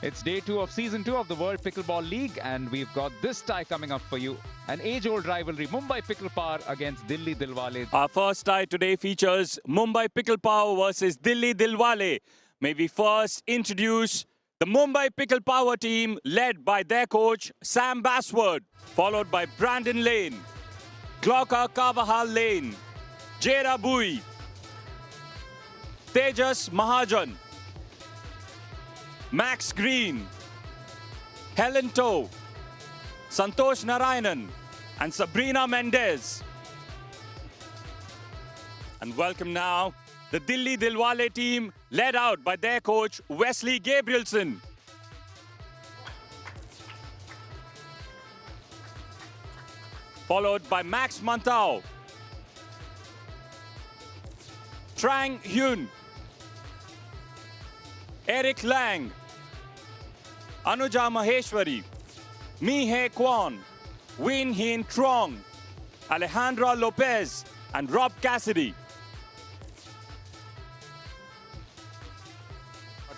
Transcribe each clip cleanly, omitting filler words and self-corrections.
It's day 2 of Season 2 of the World Pickleball League, and we've got this tie coming up for you. An age-old rivalry, Mumbai Pickle Power against Dilli Dillwale. Our first tie today features Mumbai Pickle Power versus Dilli Dillwale. May we first introduce the Mumbai Pickle Power team led by their coach Sam Basford, followed by Brandon Lane, Glauca Carvajal Lane, Jada Bui, Tejas Mahajan, Max Green, Helen Toe, Santosh Narayanan, and Sabrina Mendez. And welcome now the Dilli Dillwale team led out by their coach Wesley Gabrielson. Followed by Max Mantau, Trang Hyun, Eric Lang, Anuja Maheshwari, Mi Hye Kwon, Win Hin Trong, Alejandra Lopez, and Rob Cassidy.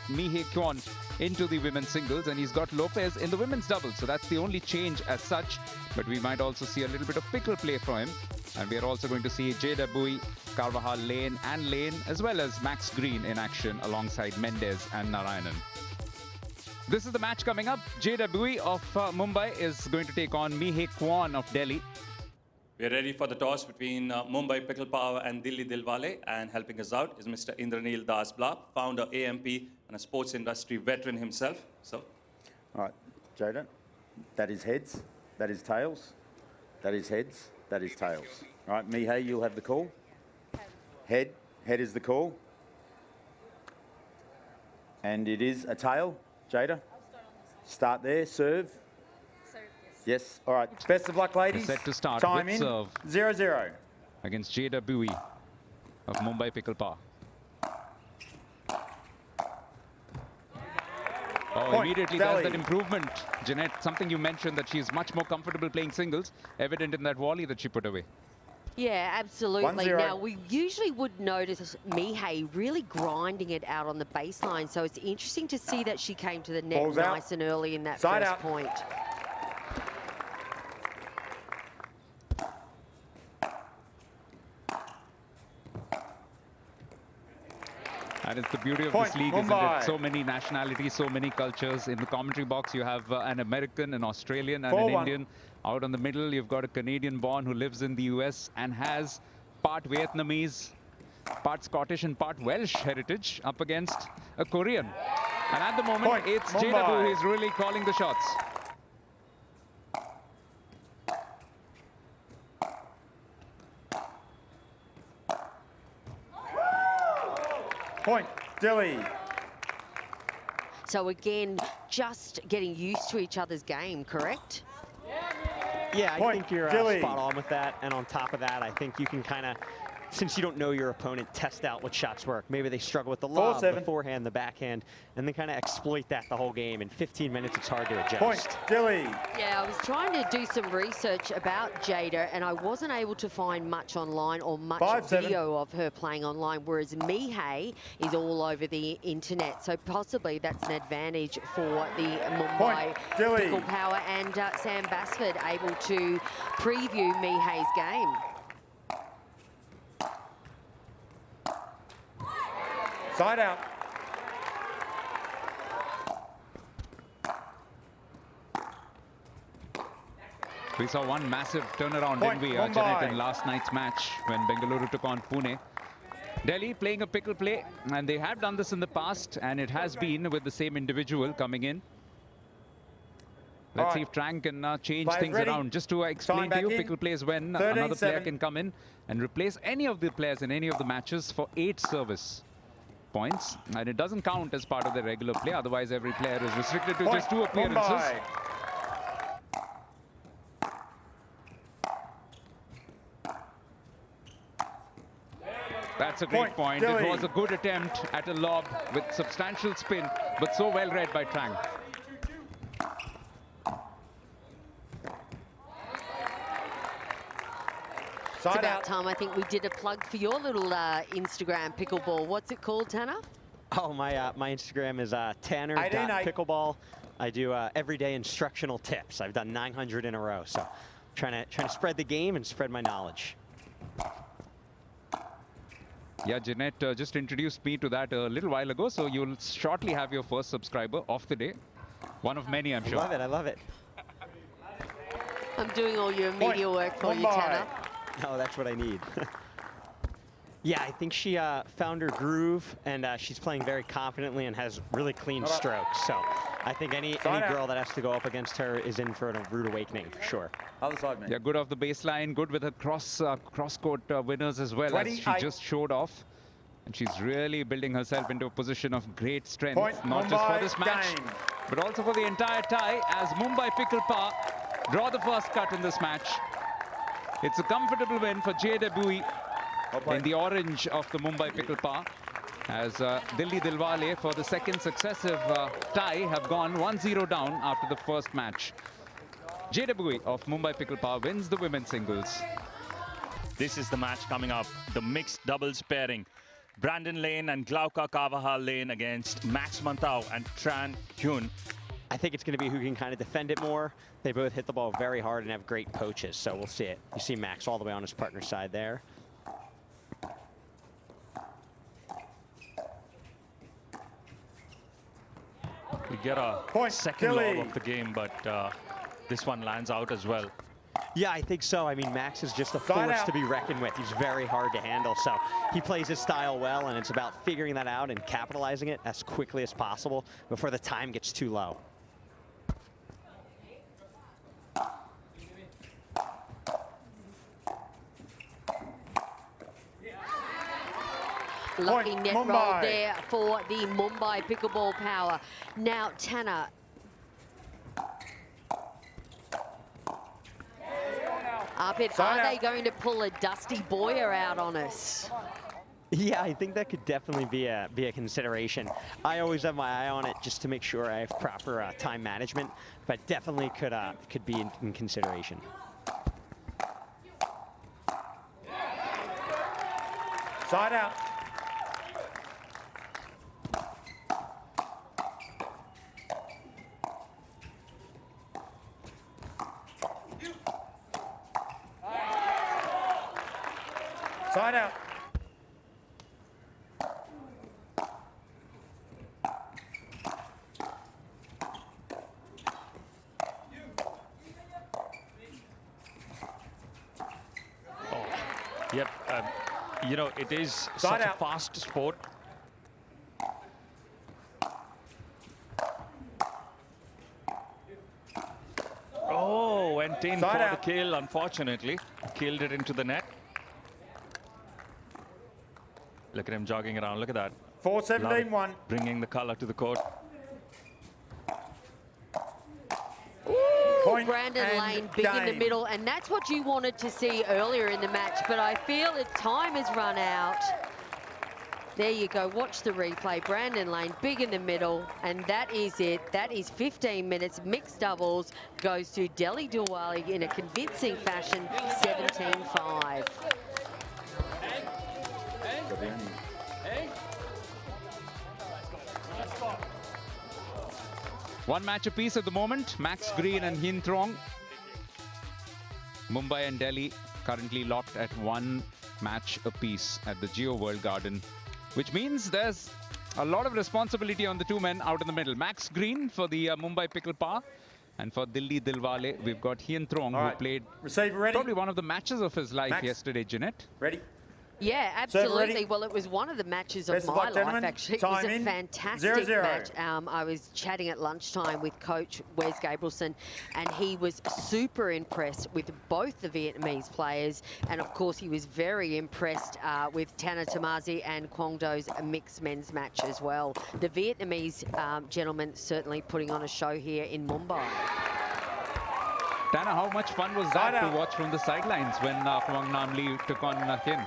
Mi Hye Kwon into the women's singles, and he's got Lopez in the women's doubles. So that's the only change as such. But we might also see a little bit of pickle play from him. And we are also going to see Jada Bui, Carvajal Lane and Lane, as well as Max Green in action alongside Mendez and Narayanan. This is the match coming up. Jada Bui of Mumbai is going to take on Mi Hye Kwon of Delhi. We're ready for the toss between Mumbai Pickle Power and Dilli Dillwale, and helping us out is Mr. Indranil Das Bla, founder AMP and a sports industry veteran himself. So, all right, Jada, that is heads, that is tails, that is heads, that is tails. All right, Mi Hye, you'll have the call. Head is the call. And it is a tail, Jada. Start there, serve. Yes, all right. Best of luck, ladies. Set to start. Time with in. Serve 0-0 against Jada Bui of Mumbai Pickle Power. Oh, Point. immediately Delhi. there's that improvement. Jeanette, something you mentioned that she's much more comfortable playing singles, evident in that volley that she put away. Yeah, absolutely. 1-0. Now, we usually would notice Mi Hye really grinding it out on the baseline, so it's interesting to see that she came to the net Balls nice out. and early in that Side first out. point. And it's the beauty of Point, this league, isn't Mumbai. it? So many nationalities, so many cultures. In the commentary box, you have an American, an Australian, and an 4-1. Indian. Out on the middle, you've got a Canadian-born who lives in the US and has part Vietnamese, part Scottish, and part Welsh heritage up against a Korean. And at the moment, Point, it's Mumbai. Jada Bui who's really calling the shots. Point, Dilly. So again, just getting used to each other's game, correct? Yeah, I Point, think you're Dilly. spot on with that. And on top of that, I think you can kind of, since you don't know your opponent, test out what shots work. Maybe they struggle with the lob, the 4-7. forehand, the backhand, and then kind of exploit that the whole game. In 15 minutes, it's hard to adjust. Point, Dilly. Yeah, I was trying to do some research about Jada, and I wasn't able to find much online or much 5-7. video of her playing online, whereas Mi Hye is all over the internet. So possibly that's an advantage for the Mumbai Point, Dilly. Pickle Power, and Sam Basford able to preview Mi Hye's game. Side out. We saw one massive turnaround, Point, didn't we, Mumbai. Janet, in last night's match when Bengaluru took on Pune. Delhi playing a pickle play, and they have done this in the past, and it has been with the same individual coming in. Let's All see right. if Trang can change Players things ready. around. Just to explain Time to you, back in. pickle play is when 13-7. another player can come in and replace any of the players in any of the matches for 8 service points. And it doesn't count as part of the regular play. Otherwise, every player is restricted to Point, just 2 appearances. Mumbai. That's a great point. It Dilly. was a good attempt at a lob with substantial spin, but so well read by Trang. It's Side about out. time I think we did a plug for your little Instagram pickleball. What's it called, Tanner? Oh, my Instagram is 18-8. Tanner.pickleball. I do everyday instructional tips. I've done 900 in a row, so trying to spread the game and spread my knowledge. Yeah, Jeanette just introduced me to that a little while ago, so you'll shortly have your first subscriber of the day. One of many, I'm sure. I love it. I love it. I'm doing all your media work for you, Tanner. Oh, that's what I need. Yeah, I think she found her groove, and she's playing very confidently and has really clean strokes. So I think any girl that has to go up against her is in for a rude awakening, for sure. Other side, man. Yeah, good off the baseline, good with her cross-court winners as well, as she just showed off. And she's really building herself into a position of great strength, not just for this match, but also for the entire tie, as Mumbai Pickle draw the first cut in this match. It's a comfortable win for Jade Bui in the orange of the Mumbai Pickle as Dilli Dillwale for the second successive tie have gone 1-0 down after the first match. Jade Bui of Mumbai Pickle wins the women's singles. This is the match coming up, the mixed doubles pairing. Brandon Lane and Glauca Carvajal Lane against Max Mantau and Tran Hyun. I think it's going to be who can kind of defend it more. They both hit the ball very hard and have great poaches, so we'll see it. You see Max all the way on his partner's side there. We get a second lob of the game, but this one lands out as well. Yeah, I think so. I mean, Max is just a force to be reckoned with. He's very hard to handle, so he plays his style well, and it's about figuring that out and capitalizing it as quickly as possible before the time gets too low. Lucky net roll there for the Mumbai Pickleball Power. Now, Tanner. Are they going to pull a Dusty Boyer out on us? Yeah, I think that could definitely be a consideration. I always have my eye on it just to make sure I have proper time management, but definitely could be in consideration. Side out. Side out. Yep, you know, it is such a fast sport. Oh, went in for the kill, unfortunately. Killed it into the net. Look at him jogging around. Look at that. 4-17-1. Bringing the color to the court. Brandon Lane big in the middle, and that's what you wanted to see earlier in the match, but I feel that time has run out. There you go, watch the replay. Brandon Lane big in the middle, and that is it. That is 15 minutes. Mixed doubles goes to Dilli Dillwale in a convincing fashion, 17-5. One match apiece at the moment, Max Green and Hin Trong. Mumbai and Delhi currently locked at one match apiece at the Geo World Garden, which means there's a lot of responsibility on the two men out in the middle. Max Green for the Mumbai Pickle and for Dilli Dillwale, we've got Hin Trong, who played probably one of the matches of his life yesterday, Jeanette. Ready? Yeah, absolutely. Well, it was one of the matches of my life, actually. It was a fantastic match. I was chatting at lunchtime with Coach Wes Gabrielson, and he was super impressed with both the Vietnamese players. And, of course, he was very impressed with Tanner Tamazi and Quang Do's mixed men's match as well. The Vietnamese gentlemen certainly putting on a show here in Mumbai. Tanner, how much fun was that to watch from the sidelines when Quang Nam Lee took on Hin?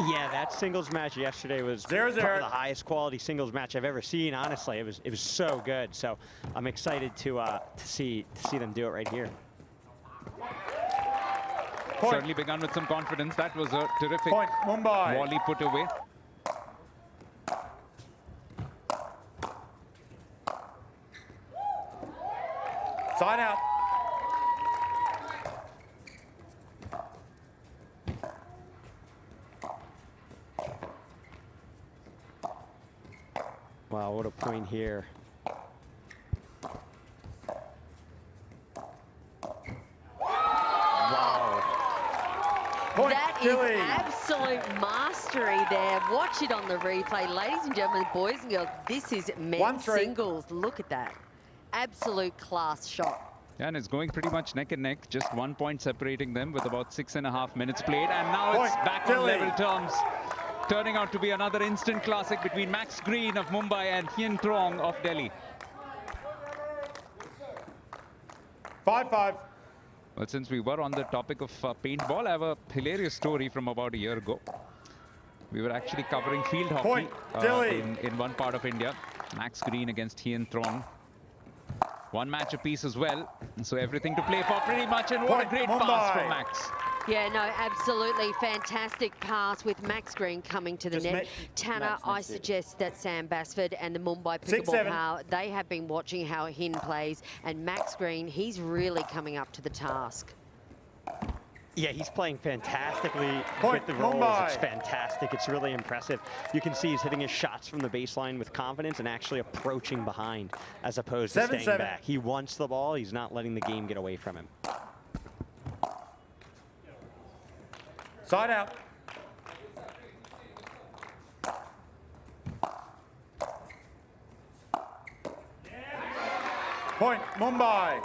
Yeah, that singles match yesterday was probably the highest quality singles match I've ever seen. Honestly, it was so good. So I'm excited to see them do it right here. Certainly begun with some confidence. That was a terrific Mumbai. volley put away. Side out. Wow, what a point here. Point, that Dilli. is absolute mastery there. Watch it on the replay. Ladies and gentlemen, boys and girls, this is men's singles. Look at that. Absolute class shot. And it's going pretty much neck and neck. Just 1 point separating them with about 6.5 minutes played. And now it's back on level terms. Turning out to be another instant classic between Max Green of Mumbai and Hien Trong of Delhi. 5-5. Well, since we were on the topic of paintball, I have a hilarious story from about a year ago. We were actually covering field hockey in one part of India. Max Green against Hien Trong. One match apiece as well. So everything to play for pretty much. And what a great pass from Max. Yeah, no, absolutely fantastic pass with Max Green coming to the net. Tanner, I suggest that Sam Basford and the Mumbai Pickleball, they have been watching how Hien plays, and Max Green, he's really coming up to the task. Yeah, he's playing fantastically with the rolls. It's fantastic. It's really impressive. You can see he's hitting his shots from the baseline with confidence and actually approaching behind as opposed to staying back. He wants the ball. He's not letting the game get away from him. Side out. Point, Mumbai.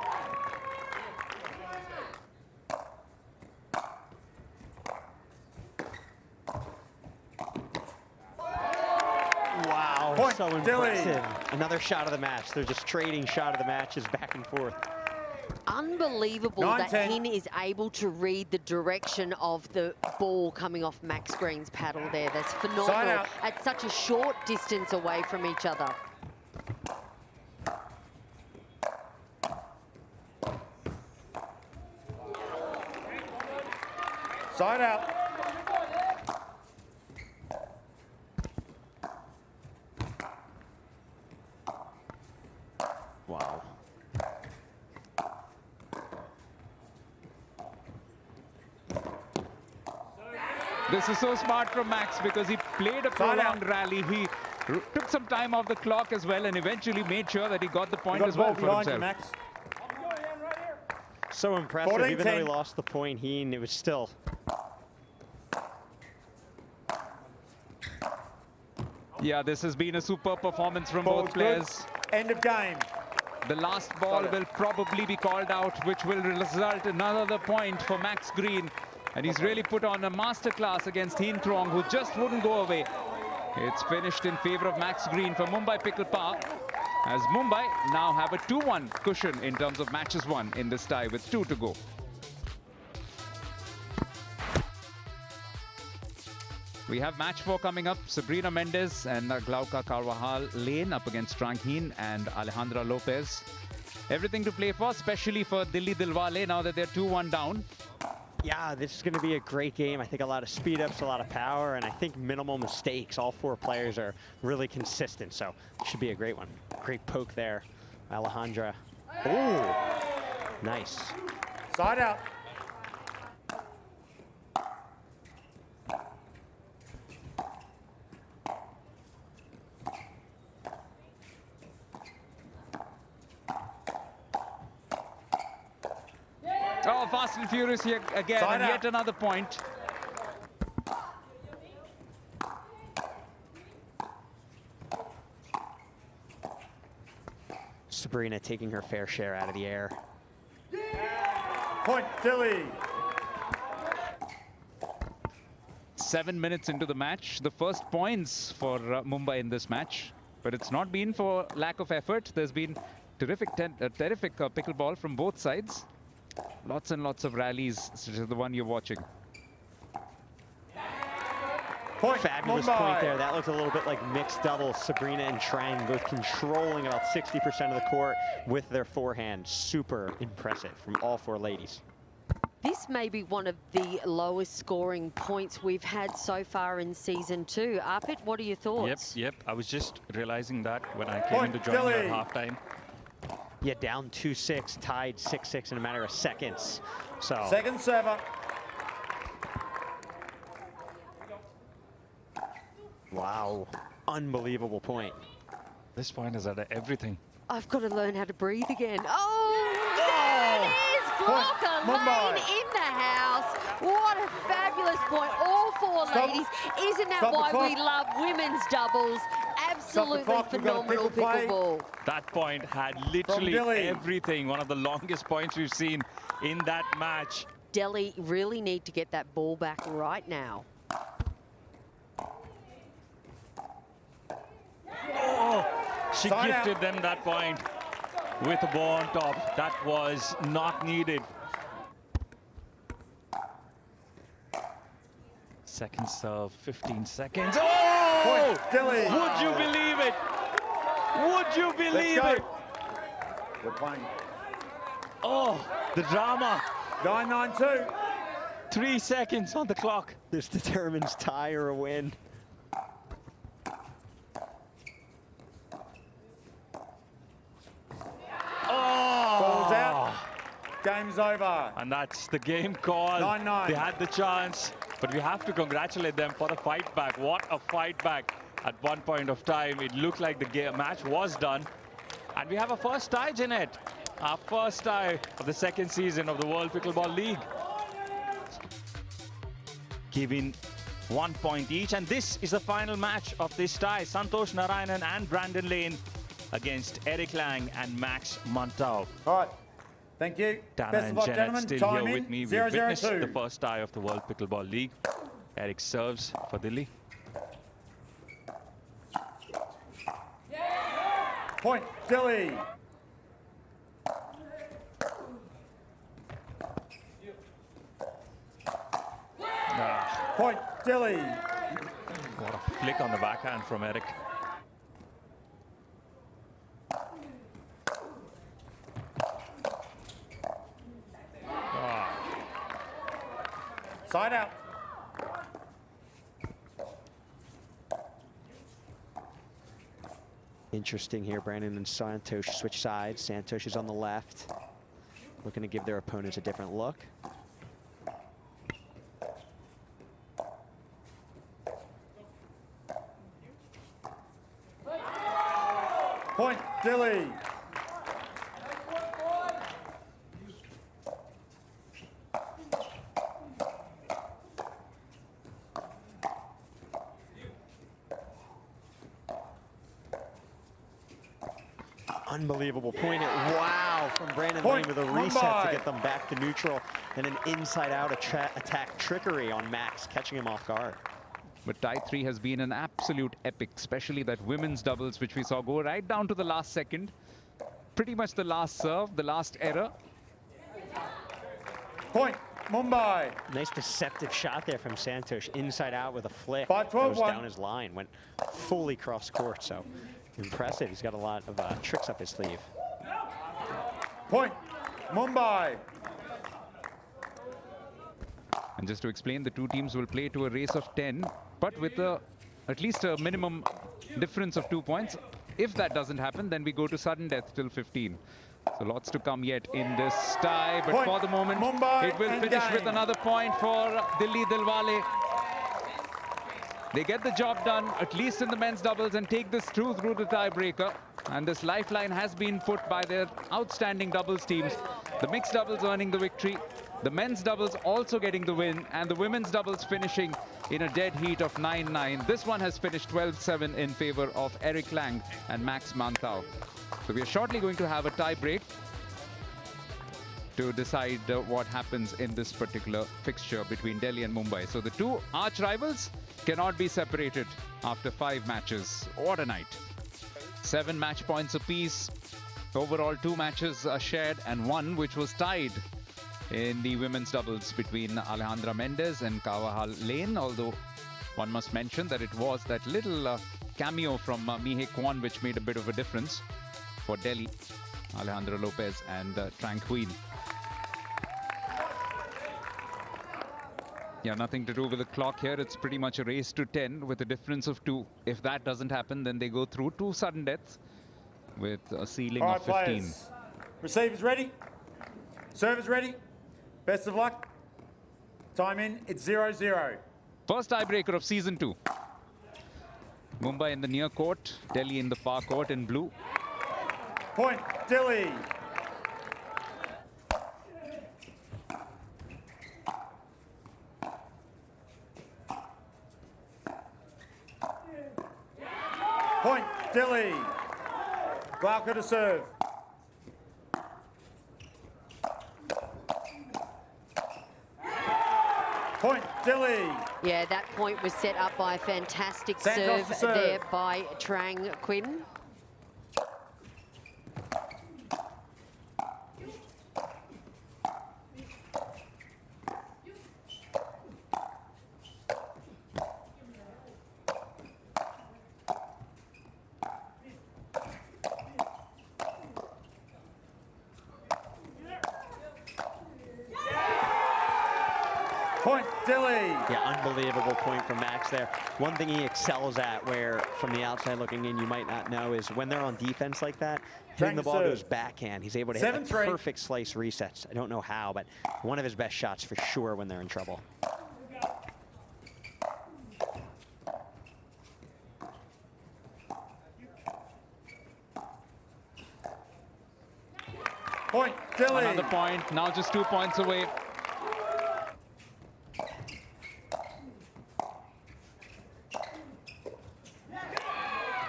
Wow, point, so impressive. Dilli. Another shot of the match. They're just trading shot of the matches back and forth. Unbelievable that Hien is able to read the direction of the ball coming off Max Green's paddle there. That's phenomenal at such a short distance away from each other. Side out. Wow. This is so smart from Max because he played a prolonged rally. He took some time off the clock as well and eventually made sure that he got the point as well for himself. Max. So impressive. Even though he lost the point, it was still. Yeah, this has been a superb performance from both players. End of game. The last ball will probably be called out, which will result in another point for Max Green. And he's really put on a masterclass against Hien Trong, who just wouldn't go away. It's finished in favor of Max Green for Mumbai Pickle Power, as Mumbai now have a 2-1 cushion in terms of matches won in this tie with 2 to go. We have match 4 coming up. Sabrina Mendes and Glauca Carvajal Lane up strong Trang Hien and Alejandra Lopez. Everything to play for, especially for Dilli Dillwale now that they're 2-1 down. Yeah, this is going to be a great game. I think a lot of speed-ups, a lot of power, and I think minimal mistakes. All 4 players are really consistent, so it should be a great one. Great poke there, Alejandra. Ooh, nice. Side out. Oh, fast and furious here again, and yet another point. Sabrina taking her fair share out of the air. Point, Dilli. 7 minutes into the match, the first points for Mumbai in this match. But it's not been for lack of effort. There's been terrific pickleball from both sides. Lots and lots of rallies, such as the one you're watching. Point, fabulous point there. That looked a little bit like mixed doubles. Sabrina and Trang both controlling about 60% of the court with their forehand. Super impressive from all 4 ladies. This may be one of the lowest scoring points we've had so far in season 2. Arpit, what are your thoughts? Yep. I was just realizing that when I came in to join you at halftime. Yeah, down 2-6, tied 6-6 in a matter of seconds. So second server. wow, unbelievable point. This point is out of everything. I've got to learn how to breathe again. Oh, there it is! Blocker Lane in the house. What a fabulous point. All four ladies. Isn't that why we love women's doubles? Absolutely phenomenal pickleball. That point had literally everything. One of the longest points we've seen in that match. Delhi really need to get that ball back right now. Oh, she gifted them that point with a ball on top. That was not needed. Second serve, 15 seconds. Oh! Dilly. Would you believe it? Would you believe it? We're playing. Oh, the drama. 9-9-2. 3 seconds on the clock. This determines tie or a win. Ball's out. Game's over. And that's the game call. 9-9. They had the chance, but we have to congratulate them for the fight back. What a fight back. At one point of time, it looked like the match was done. And we have a first tie, Jeanette. Our first tie of the second season of the World Pickleball League. Giving 1 point each. And this is the final match of this tie. Santosh Narayanan and Brandon Lane against Eric Lang and Max Montau. All right. Thank you. Dana Best and of luck, Jeanette gentlemen. still Time here in. with me. We've 0-0-2. witnessed the first tie of the World Pickleball League. Eric serves for Dilli. Point, Dilly. Point, Dilly. What a flick on the backhand from Eric. Side out. Interesting here, Brandon and Santosh switch sides. Santosh is on the left, looking to give their opponents a different look. Point, Dilly. Unbelievable point. Wow, from Brandon Lane with a reset to get them back to neutral, and an inside-out attack trickery on Max, catching him off guard. But tie 3 has been an absolute epic, especially that women's doubles, which we saw go right down to the last second. Pretty much the last serve, the last error. Point, Mumbai. Nice deceptive shot there from Santosh, inside out with a flick. 5-12-1. Goes down his line, went fully cross court, so impressive. He's got a lot of tricks up his sleeve. Point, Mumbai. And just to explain, the two teams will play to a race of 10, but with at least a minimum difference of 2 points. If that doesn't happen, then we go to sudden death till 15. So lots to come yet in this tie, but for the moment, it will finish with another point for Dilli Dillwale. They get the job done, at least in the men's doubles, and take this through the tiebreaker. And this lifeline has been put by their outstanding doubles teams. The mixed doubles earning the victory, the men's doubles also getting the win, and the women's doubles finishing in a dead heat of 9-9. This one has finished 12-7 in favor of Eric Lang and Max Montau. So we are shortly going to have a tie break to decide what happens in this particular fixture between Delhi and Mumbai. So the two arch rivals cannot be separated after 5 matches. What a night. 7 match points apiece. Overall, 2 matches are shared and 1 which was tied in the women's doubles between Alejandra Mendez and Kawahal Lane, although one must mention that it was that little cameo from Mihai Kwan which made a bit of a difference for Delhi, Alejandra Lopez and Tranquil. Yeah, nothing to do with the clock here. It's pretty much a race to 10 with a difference of 2. If that doesn't happen, then they go through 2 sudden deaths with a ceiling of 15. Players, Receivers ready. Servers ready. Best of luck. Time in. It's 0-0. First tiebreaker of season 2. Mumbai in the near court, Delhi in the far court in blue. Point, Dilli. Point, Dilli. Glauca to serve. Point, Dilli. Yeah, that point was set up by a fantastic serve there by Trang Quinn. Point, Dilli. Yeah, unbelievable point from Max there. One thing he excels at, where from the outside looking in you might not know, is when they're on defense like that, hitting the ball to his backhand, he's able to hit a perfect slice resets. I don't know how, but one of his best shots for sure when they're in trouble. Point, Dilli. Another point, now just 2 points away.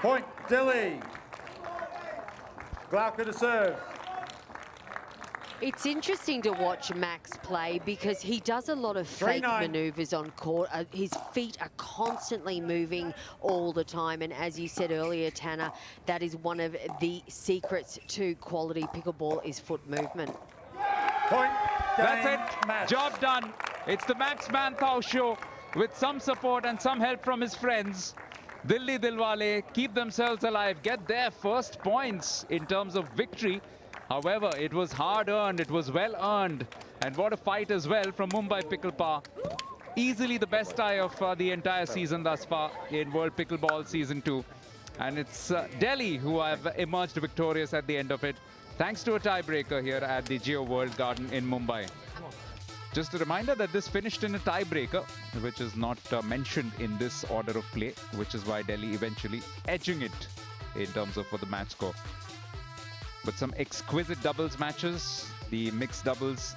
Point, Dilli. Glauca to serve. It's interesting to watch Max play because he does a lot of fake maneuvers on court. His feet are constantly moving all the time. And as you said earlier, Tanner, that is one of the secrets to quality pickleball is foot movement. Point. That's it. Match. Job done. It's the Max Manthau show with some support and some help from his friends. Dilli Dillwale keep themselves alive, get their first points in terms of victory. However, it was hard-earned, it was well-earned. And what a fight as well from Mumbai Pickle Power. Easily the best tie of the entire season thus far in World Pickleball Season 2. And it's Delhi who have emerged victorious at the end of it, thanks to a tiebreaker here at the Geo World Garden in Mumbai. Just a reminder that this finished in a tiebreaker, which is not mentioned in this order of play, which is why Delhi eventually edging it in terms of for the match score. But some exquisite doubles matches, the mixed doubles.